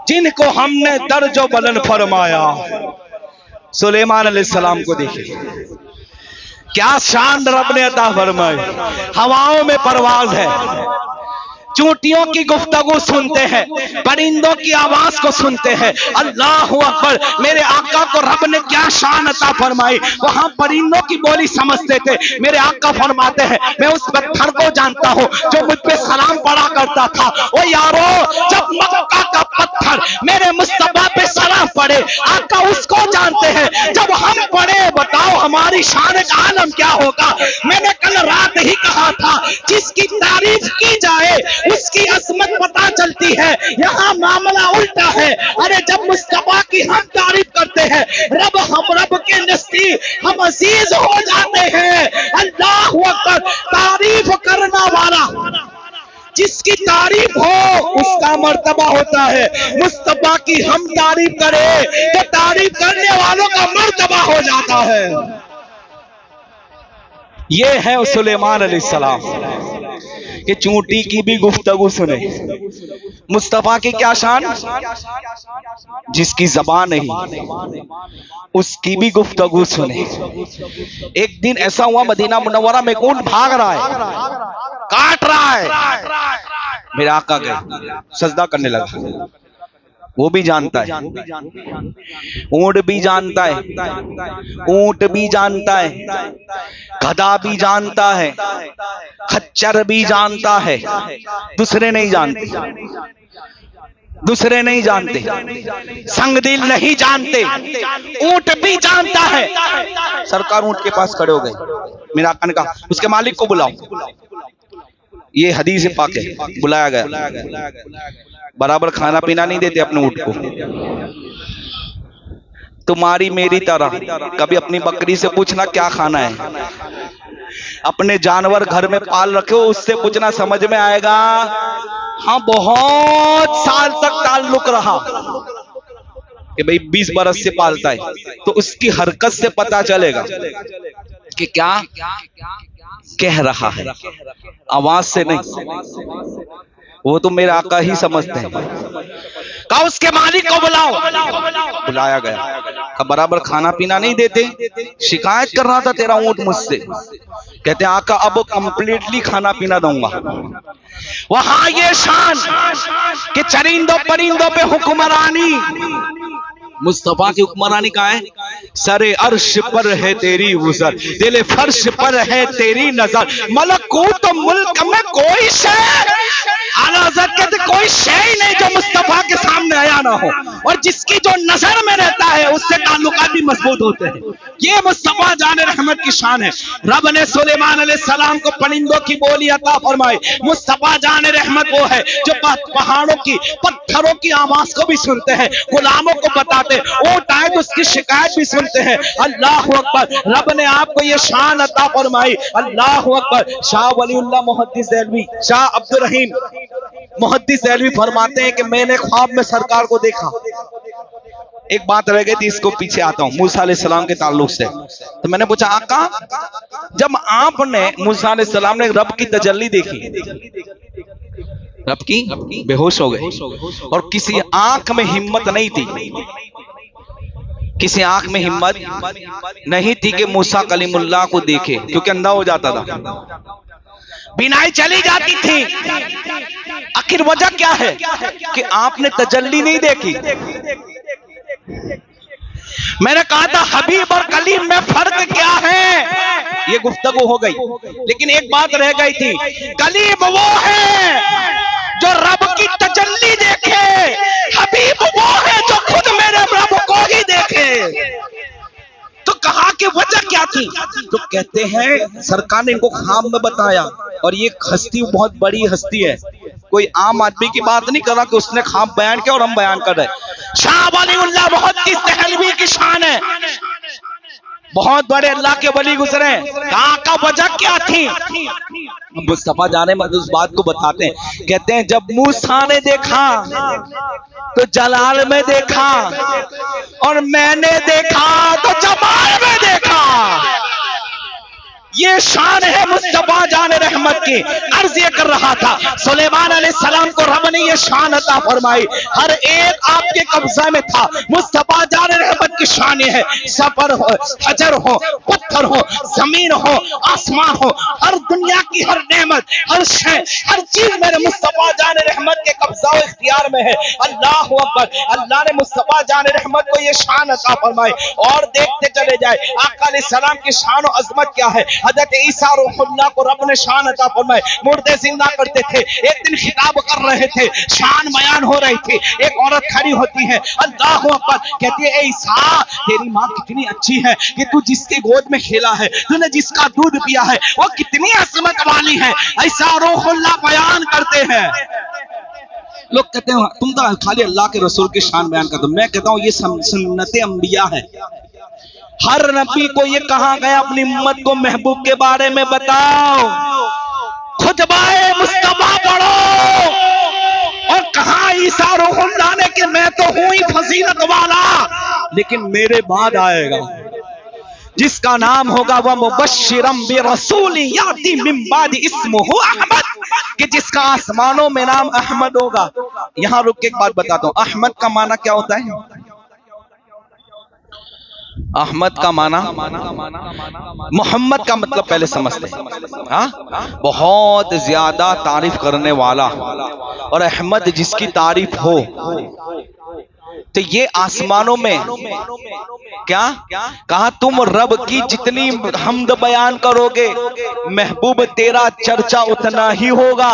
जिनको हमने दर्जो बुलंद फरमाया। सुलेमान अलैहिस्सलाम को देखिए क्या शान रब ने अता फरमाई। हवाओं में परवाज है, चूंटियों की गुफ्तगू सुनते हैं, परिंदों की आवाज को सुनते हैं। अल्लाहु अकबर। मेरे आका को रब ने क्या शान अता फरमाई। वहां परिंदों की बोली समझते थे। मेरे आका फरमाते हैं मैं उस पत्थर को जानता हूं जो मुझ पे सलाम पड़ा करता था। ओ यारो, जब मक्का का पत्थर मेरे मुस्तफा पे सलाम पड़े, आका उसको जानते हैं। जब हम पढ़े बताओ हमारी शान का आलम क्या होगा। मैंने कल रात ही कहा था जिसकी तारीफ की जाए उसकी असमत पता चलती है। यहाँ मामला उल्टा है। अरे जब मुस्तफा की हम तारीफ करते हैं हम रब के नजदीक हम अजीज हो जाते हैं। अल्लाहु अकबर। तारीफ करना वाला जिसकी तारीफ हो उसका मर्तबा होता है। मुस्तफा की हम तारीफ करें तो तारीफ करने वालों का मर्तबा हो जाता है। ये है सुलेमान अलैहिस्सलाम कि चूंटी की भी गुफ्तगू सुने। मुस्तफा की क्या शान, जिसकी ज़बान नहीं उसकी भी गुफ्तगू सुने। एक दिन ऐसा हुआ मदीना मुनव्वरा में ऊंट भाग रहा है, काट रहा है। मेरे आका गए, सजदा करने लगा। वो भी जानता है, ऊंट भी जानता है, ऊंट भी जानता है, गधा भी जानता है, खच्चर भी जानता है, दूसरे नहीं जानते, दूसरे नहीं जानते, संगदिल नहीं जानते, ऊंट भी जानता है। सरकार ऊंट के पास खड़े हो गए। मेरा आका ने कहा उसके मालिक को बुलाओ। ये हदीस पाक है। बुलाया गया। बराबर खाना पीना नहीं देते अपने ऊंट को। तुम्हारी मेरी तरह कभी अपनी बकरी से पूछना क्या खाना है। अपने जानवर घर में पाल रखे हो, उससे पूछना, समझ में आएगा। हाँ, बहुत साल तक ताल्लुक रहा कि भाई 20 बरस से पालता है, तो उसकी हरकत से पता चलेगा कि क्या कह रहा है, आवाज से नहीं। वो तो मेरे आका ही समझते हैं। कहा उसके मालिक को बुलाओ। बुलाया गया। कहा बराबर खाना पीना नहीं देते, शिकायत कर रहा था तेरा ऊंट मुझसे। कहते आका अब कंप्लीटली खाना पीना दूंगा। वहां ये शान कि चरिंदों परिंदों पे हुक्मरानी। मुस्तफा की हुक्मरानी कहाँ है? सरे अर्श पर है तेरी गुजर, दिल फर्श पर है तेरी नजर, मलकूत मुल्क में कोई शय आला हज़रत कहते कोई शय ही नहीं जो मुस्तफा के सामने आया ना हो, और जिसकी जो नजर में रहता है उससे ताल्लुकात भी मजबूत होते हैं। ये मुस्तफा जान रहमत की शान है। रब ने सुलेमान अलैहिस्सलाम को परिंदों की बोली अता फरमाई। मुस्तफा जान रहमत वो है जो पहाड़ों की, पत्थरों की आवाज को भी सुनते हैं, गुलामों को बताते, ऊंट आए तो उसकी शिकायत भी सुनते हैं। अल्लाह अकबर, रब ने आपको ये शान अता फरमाई। अल्लाह अकबर। शाह वलीउल्लाह मुहद्दिस देहलवी, शाह अब्दुल रहीम मुहद्दिस देहलवी फरमाते हैं कि मैंने ख्वाब में सरकार को देखा। एक बात रह गई थी, इसको पीछे आता हूं, मूसा अलैहिस्सलाम के ताल्लुक से। तो मैंने पूछा आका, जब आपने मूसा अलैहिस्सलाम ने रब की तजल्ली देखी, रब की, बेहोश हो गए और किसी आंख में हिम्मत नहीं थी, किसी आंख में हिम्मत नहीं थी कि मूसा कलीमुल्लाह को देखे, क्योंकि अंधा हो जाता था, बिनाई चली जाती थी। आखिर वजह क्या है कि आपने तजल्ली नहीं देखी। मैंने कहा था हबीब और कलीम में फर्क क्या है, ये गुफ्तगू हो गई, लेकिन एक बात रह गई थी। कलीम वो है जो रब की तजल्ली देखे, हबीब वो है जो खुद मेरे रब को ही देखे। तो कहा कि वजह क्या थी, तो कहते हैं सरकार ने इनको ख्वाब में बताया, और ये हस्ती बहुत बड़ी हस्ती है, कोई आम आदमी की बात नहीं कर रहा कि उसने ख्वाब बयान किया और हम बयान कर रहे हैं। शाह वलीउल्लाह मुहद्दिस देहलवी की शान है, बहुत बड़े अल्लाह के वली गुजरे। कहा का वजह क्या थी, मुस्तफा जाने उस बात को बताते हैं। कहते हैं जब मूसा ने देखा तो जलाल में देखा, और मैंने देखा तो जमाल में देखा। ये शान है मुस्तफा जान रहमत की। अर्ज ये कर रहा था, सुलेमान अलैहिस्सलाम को रब ने ये शान अता फरमाई, हर एक आपके कब्जा में था। मुस्तफा जान रहमत की शान ये है, सफर हो, हजर हो, पत्थर हो, जमीन हो, आसमान हो, हर दुनिया की हर नेमत, हर शय, हर चीज मेरे मुस्तफा जान रहमत के कब्जा इख्तियार में है। अल्लाह अकबर। अल्लाह ने मुस्तफा जान रहमत को ये शान अता फरमाई। और देखते चले जाए आका अलैहिस्सलाम की शान और अजमत क्या है। हज़रत ईसा रूहुल्लाह को रब ने शान अता फरमाई, मुर्दे जिंदा करते थे। एक दिन खिताब कर रहे थे, शान बयान हो रही थी, एक औरत खड़ी होती है, अल्लाह अकबर, कहती है ए ईसा, तेरी माँ कितनी अच्छी है कि तू जिसके गोद में खेला है, तूने जिसका दूध पिया है, वो कितनी अजमत वाली है। ईसा रूहुल्लाह बयान करते हैं। लोग कहते हैं तुम तो खाली अल्लाह के रसूल की शान बयान करते हो। मैं कहता हूँ ये सुन्नते अंबिया है। हर नबी को ये कहा गया अपनी उम्मत को महबूब के बारे में बताओ, खुतबाए मुस्तफा पढ़ो। और कहा ईसा रूहुल्लाह ने कि मैं तो हूं ही फजीलत वाला, लेकिन मेरे बाद आएगा जिसका नाम होगा वह मुबश्शिरम बिरसूली याती मिन बादी इस्मुहु अहमद, कि जिसका आसमानों में नाम अहमद होगा। यहां रुक के एक बात बताता हूं, अहमद का माना क्या होता है। अहमद का माना, मोहम्मद का मतलब पहले समझते हैं। हाँ, बहुत ज्यादा तारीफ करने वाला, और अहमद जिसकी तारीफ हो। तो ये आसमानों में क्या कहा, तुम रब की जितनी हमद बयान करोगे महबूब तेरा चर्चा उतना ही होगा।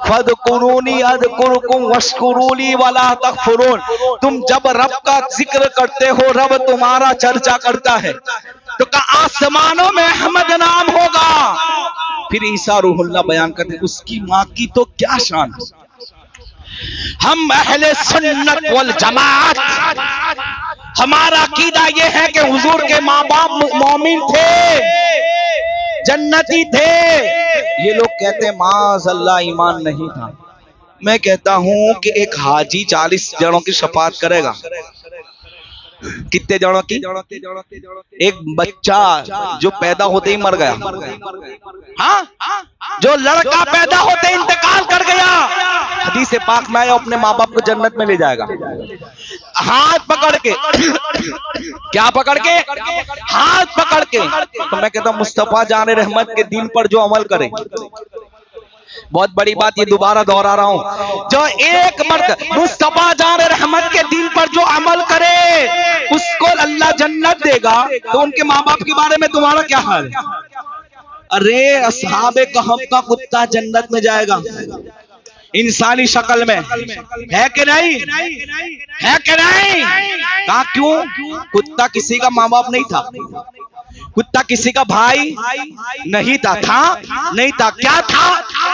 फदकुरूनी अदकुरुकुम वश्कुरूली वला तकफुरून, तुम जब रब का जिक्र करते हो रब तुम्हारा चर्चा करता है। तो कहा आसमानों में अहमद नाम होगा। फिर ईसा रूहुल्लाह बयान करते, उसकी माँ की तो क्या शान। हम अहले सुन्नत वल जमात, हमारा अकीदा यह है कि हुजूर के माँ बाप मोमिन थे, जन्नती थे। ये लोग कहते हैं माज़अल्लाह ईमान नहीं था। मैं कहता हूं कि एक हाजी 40 जनों की शफाअत करेगा। कितने जनों की? एक बच्चा जो पैदा होते ही मर गया, हाँ, जो लड़का पैदा होते ही इंतकाल कर गया, हदीस पाक में आया अपने माँ बाप को जन्नत में ले जाएगा। हाथ पकड़ के, क्या पकड़ के? हाथ पकड़ के। तो मैं कहता हूं मुस्तफा जाने रहमत के दीन पर जो अमल करे, बहुत बड़ी बात ये दोबारा दोहरा रहा हूं, जो एक मर्द मुस्तफा जाने रहमत के दीन पर जो अमल करे उसको अल्लाह जन्नत देगा। तो उनके माँ बाप के बारे में तुम्हारा क्या हाल है? अरे असहाबे कहफ का कुत्ता जन्नत में जाएगा, इंसानी शक्ल में, है कि नहीं? है कि नहीं? कहा क्यों? कुत्ता किसी का माँ बाप नहीं था, कुत्ता किसी का भाई नहीं था, नहीं था, क्या था?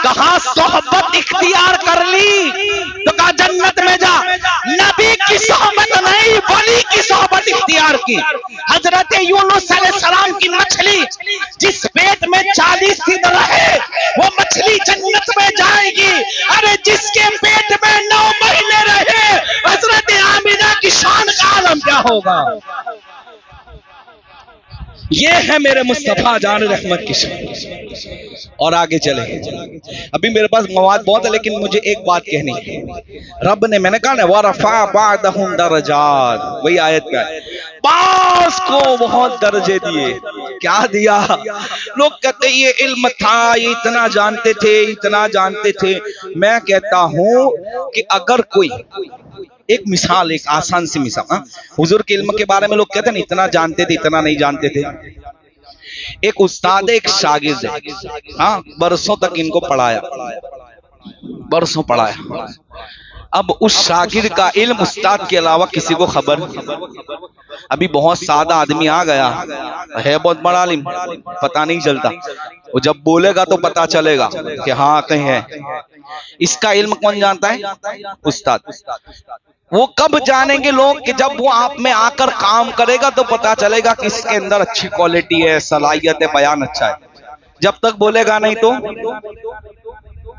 कहा सोहबत इख्तियार कर ली तो कहा जन्नत में जा। नबी की सोहबत नहीं, वली की सोहबत इख्तियार की। हजरत यूनुस अलैहिस्सलाम की मछली जिस पेट में 40 दिन रहे वो मछली जन्नत में जाएगी। अरे जिसके पेट में 9 महीने रहे हजरत आमिना की शान का आलम क्या होगा? ये है मेरे मुस्तफा जान रहमत की शान। और आगे चले, अभी मेरे पास मवाद बहुत है लेकिन मुझे एक बात कहनी है। रब ने, मैंने कहा ना वरफा बादहुम दरजात, वही आयत का है, बास को बहुत दर्जे दिए। क्या दिया? लोग कहते ये इल्म था, ये इतना जानते थे, इतना जानते थे। मैं कहता हूं कि अगर कोई एक मिसाल, एक आसान सी मिसाल, हुजूर के इल्म के बारे में लोग कहते हैं इतना जानते थे, इतना नहीं जानते थे। एक उस्ताद, एक शागिर्द है, बरसों तक इनको पढ़ाया, बरसों पढ़ाया। अब उस शागिर्द का इल्म उस्ताद के अलावा किसी को खबर। अभी बहुत सादा आदमी आ गया है, बहुत बड़ा इल्म, पता नहीं चलता, वो जब बोलेगा तो पता चलेगा कि हाँ कहीं है। इसका इल्म कौन जानता है? उस्ताद। वो कब जानेंगे लोग? कि जब वो आप में आकर काम करेगा तो पता चलेगा कि इसके अंदर अच्छी क्वालिटी है, सलाहियत है, बयान अच्छा है। जब तक बोलेगा नहीं तो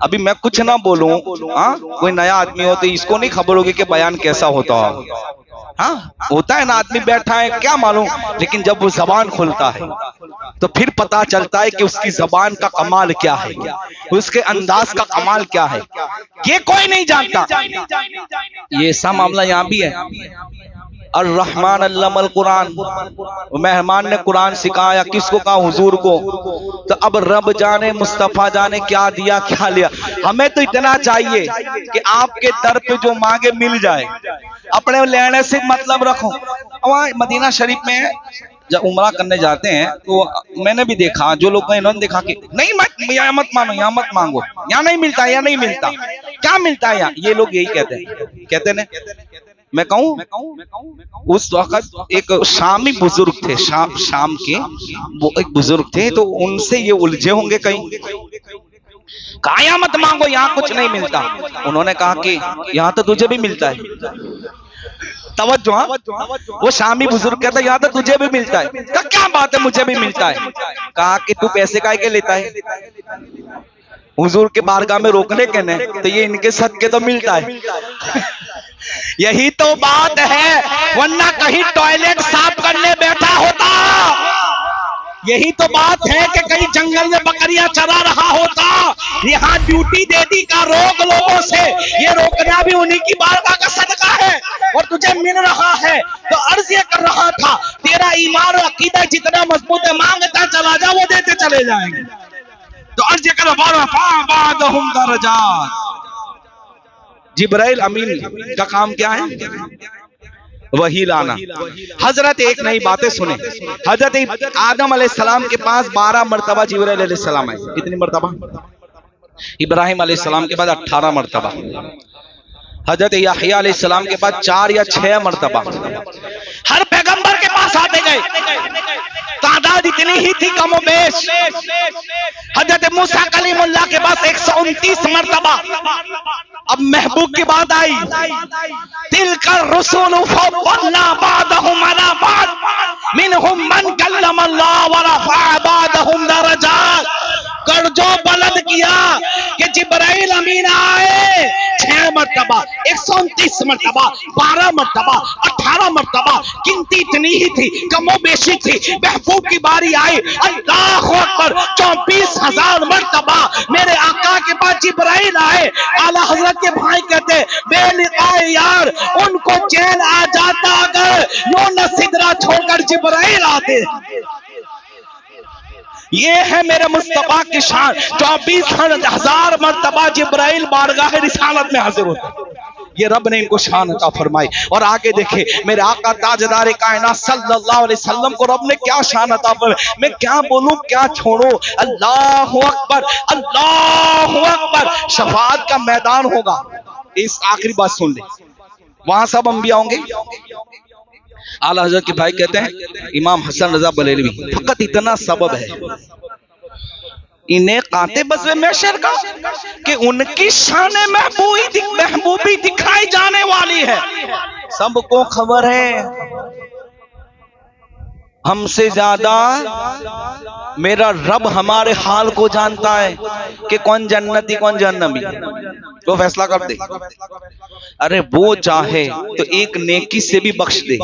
अभी मैं कुछ ना बोलूं, कोई नया आदमी हो तो इसको नहीं खबर होगी कि बयान कैसा होता है। होता है ना, आदमी बैठा है क्या मालूम, लेकिन जब वो जबान खुलता है तो फिर पता चलता है कि उसकी जबान का कमाल क्या है, उसके अंदाज का कमाल क्या है, ये कोई नहीं जानता। ये ऐसा मामला यहाँ भी है। अर्रहमान अल्लमल कुरान, मेहमान ने कुरान सिखाया, किसको कहा? हुजूर को। तो अब रब जाने, मुस्तफा जाने क्या दिया क्या लिया। हमें तो इतना चाहिए कि आपके दर पे जो मांगे मिल जाए, अपने लेने से मतलब रखो। वहाँ मदीना शरीफ में जब उमरा करने जाते हैं तो मैंने भी देखा, जो लोग इन्होंने देखा कि नहीं मत यहाँ मत मानो, यहाँ मत मांगो, यहाँ नहीं मिलता, यहाँ नहीं मिलता। क्या मिलता है यहाँ? ये लोग यही कहते ना। मैं कहूं उस वक्त एक शामी बुजुर्ग थे, शाम के वो एक बुजुर्ग थे, तो उनसे ये उलझे होंगे कहीं, कहा यहाँ मत मांगो, यहाँ कुछ नहीं मिलता। उन्होंने कहा कि यहाँ तो तुझे भी मिलता है। तवज्जो, वो शामी बुजुर्ग कहता है यहाँ तो तुझे भी मिलता है। कहा क्या बात है, मुझे भी मिलता है। कहा कि तू पैसे काहे के लेता है? हुजूर के बारगाह में रोकने के ने, तो ये इनके सदके तो मिलता है। यही तो बात है, वरना कहीं टॉयलेट साफ करने बैठा होता। यही तो बात है कि कहीं जंगल में बकरियां चरा रहा होता। यहाँ ड्यूटी दे दी का रोक लोगों से, ये रोकना भी उन्हीं की बारगाह का सदका है और तुझे मिल रहा है। तो अर्ज ये कर रहा था, तेरा ईमान और अकीदा जितना मजबूत है, मांगता चला जा, वो देते चले जाएंगे। तो अर्ज ये कर बादहुम दरजात। जिब्राइल अमीन का काम क्या है? वही लाना। हजरत एक नई बातें सुने, हजरत आदम अलैहिस्सलाम के पास 12 मरतबा जिब्राइल अलैहिस्सलाम आए। कितनी मरतबा? इब्राहिम अलैहिस्सलाम के बाद 18 मरतबा, हजरत याहया अलैहिस्सलाम के बाद 4 या 6 मरतबा। हर पैगंबर के पास आते गए, तादाद इतनी ही थी कम और बेश। हजरत मूसा कलीमुल्लाह के पास 129 मरतबा। अब महबूब की बात आई, तिलकर रसूल फद्दलना बादहुम अला बाद मिनहुम मन कल्लम अल्लाह व रफअ बादहुम दरजात। कर जो बुलंद किया कि जिब्राइल अमीन आए 6 मरतबा, 129 मरतबा, 12 मरतबा, 18 मरतबा, गिनती इतनी ही थी, कमो बेशी थी। महबूब की बारी आई, अल्लाह अकबर, 24,000 मरतबा मेरे आका के पास जिब्राइल आए। आला हजरत के भाई कहते बेलिकाए यार, उनको चैन आ जाता अगर यूं न सिदरा छोड़कर जिब्राइल आते। ये है मेरे मुस्तफा की शान। 24,000 मरतबा जिब्राइल बारगाह रिसालत में हाजिर होता। ये रब ने इनको शान अता फरमाई। और आगे देखे मेरे आका ताजदार कायनात सल्लल्लाहु अलैहि वसल्लम को रब ने क्या शान अता फरमाई, मैं क्या बोलूं क्या छोड़ो। अल्लाहु अकबर, अल्लाहु अकबर। शफाअत का मैदान होगा। इस आखिरी बात सुन ले, वहां सब अंबिया होंगे। आला हजरत के भाई कहते हैं इमाम हसन रजा बरेलवी, फकत इतना सबब है इन्हें कांते बज़्व महशर का कि उनकी शान महबूबी दिखाई जाने वाली है। सबको खबर है हमसे ज्यादा मेरा रब हमारे हाल को जानता है कि कौन जन्नती कौन जहन्नमी, तो फैसला कर दे। अरे वो चाहे तो एक नेकी से भी बख्श दे,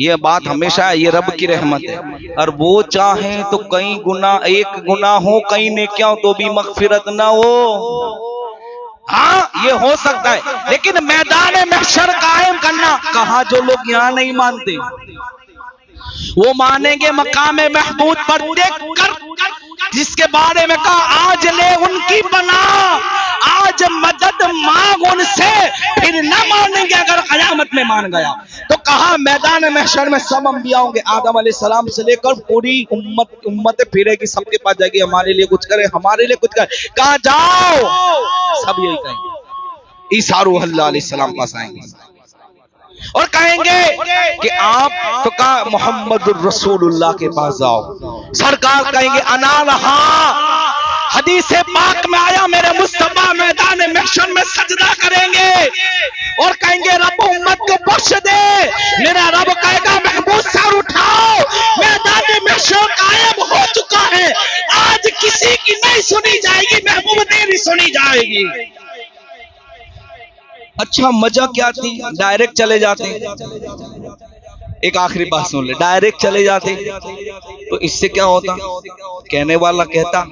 ये बात हमेशा ये रब की रहमत है। और वो चाहे तो कई गुना, एक गुना हो कई नेकियां तो भी मगफिरत ना हो। हाँ ये हो सकता है, लेकिन मैदान महशर कायम करना, कहा जो लोग यहाँ नहीं मानते वो मानेंगे मकाम महमूद पर देख कर, जिसके बारे में कहा आज ले उनकी बना, आज मदद मांग उनसे, फिर न मानेंगे अगर कयामत में मान गया। तो कहा मैदान महशर में सब अंबिया होंगे, आदम अलैहिस्सलाम से लेकर पूरी उम्मत फिरेगी, सबके पास जाएगी हमारे लिए कुछ करे, हमारे लिए कुछ करे। कहा जाओ, सब यही कहेंगे। ईसा रूह अल्लाह अलैहिस्सलाम पास आएंगे और कहेंगे कि आप तो कहा मोहम्मद रसूलुल्लाह के पास जाओ। सरकार कहेंगे अना रहा, हदीस पाक में आया मेरे मुस्तफा मैदान महशर में सजदा करेंगे और कहेंगे रब उम्मत को बख्श दे। मेरा रब कहेगा महबूब सर उठाओ, मैदान महशर कायम हो चुका है, आज किसी की नहीं सुनी जाएगी, महबूब तेरी सुनी जाएगी। अच्छा मजा क्या थी, डायरेक्ट चले जाते। एक आखिरी बात सुन ले, डायरेक्ट चले जाते तो इससे क्या होता, कहने वाला कहता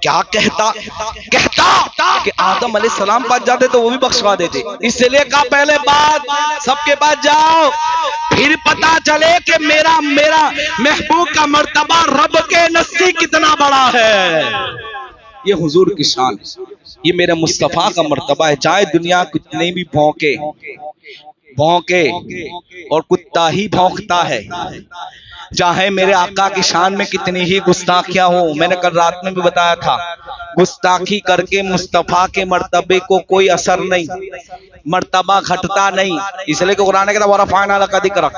क्या कहता कि आदम अलैहिस्सलाम पास जाते तो वो भी बख्शवा देते। इसलिए कहा पहले बात सबके पास जाओ, फिर पता चले कि मेरा महबूब का मर्तबा रब के नज़दीक कितना बड़ा है। ये हुजूर की शान, ये मेरे मुस्तफा का मर्तबा है। चाहे दुनिया कितने भी भौंके और कुत्ता ही भौंकता है, चाहे मेरे आका की शान में कितनी ही गुस्ताखियां हो। मैंने कल रात में भी बताया था, गुस्ताखी करके मुस्तफा के मर्तबे को कोई असर नहीं, मर्तबा घटता नहीं। इसलिए कुरान कहता है वरफ़अना लका ज़िक्रक।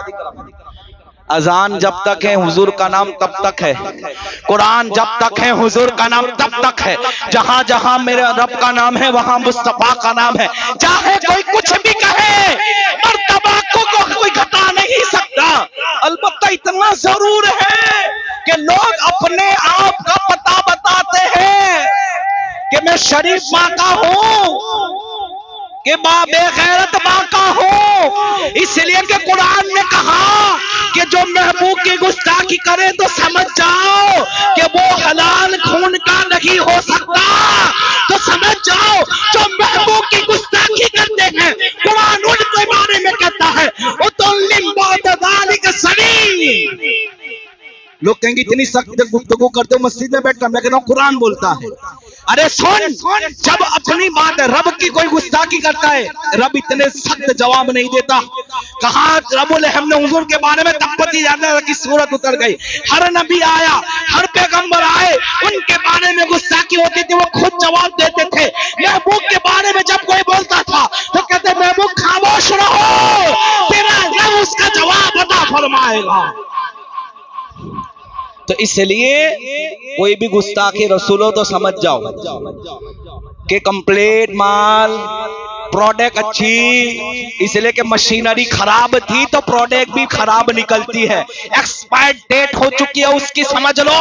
अजान जब तक है हुजूर का नाम तब तक है, कुरान जब तक है हुजूर का नाम तब तक है, जहां जहां मेरे रब का नाम है वहां मुस्तफा का नाम है। चाहे कोई कुछ भी कहे, मर्तबा को कोई घटा नहीं सकता। अलबत्ता इतना जरूर है कि लोग अपने आप का पता बताते हैं कि मैं शरीफ माँ का हूं, कि बेगैरत माँ का हो। इसलिए कि कुरान ने कहा कि जो महबूब की गुस्ताखी करे तो समझ जाओ कि वो हलाल खून का नहीं हो सकता। तो समझ जाओ जो महबूब की गुस्ताखी करते हैं, कुरान उनके बारे में कहता है लोग कहेंगे इतनी सख्त गुफ्तगू करते हो मस्जिद में बैठकर, मैं कहता हूं कुरान बोलता है। अरे सुन, जब अपनी बात है रब की कोई गुस्ताखी करता है, रब इतने सख्त जवाब नहीं देता। कहा रब्बुल हमने हुजूर के बारे में तब्बती ज़ादा की सूरत उतर गई। हर नबी आया, हर पैगंबर आए, उनके बारे में गुस्ताखी होती थी, वो खुद जवाब देते थे। महबूब के बारे में जब कोई बोलता था तो कहते महबूब खामोश रहो, तेरा रब उसका जवाब अता फरमाएगा। तो इसलिए कोई भी गुस्ताखी रसूल हो तो समझ जाओ कि कंप्लीट माल प्रोडक्ट अच्छी, इसलिए कि मशीनरी खराब थी तो प्रोडक्ट भी खराब निकलती है। एक्सपायर्ड डेट हो चुकी है उसकी, समझ लो।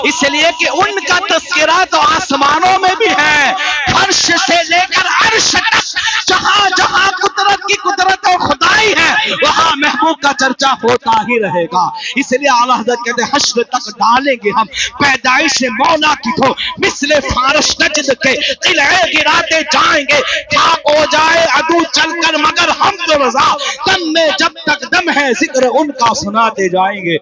इसलिए कि उनका तस्करा तो आसमानों में भी है, फर्श से लेकर अर्श तक, जहां जहां कुदरत की कुदरत और खुदाई है वहां महबूब का चर्चा होता ही रहेगा। इसलिए आला हज़रत कहते हश्र तक डालेंगे हम पैदाइश मौला की को मिसले फारश नजद के किले गिराते जाएंगे। खाक हो जाए अदू चलकर मगर हम तो रजा, दम में जब तक दम है जिक्र उनका सुनाते जाएंगे।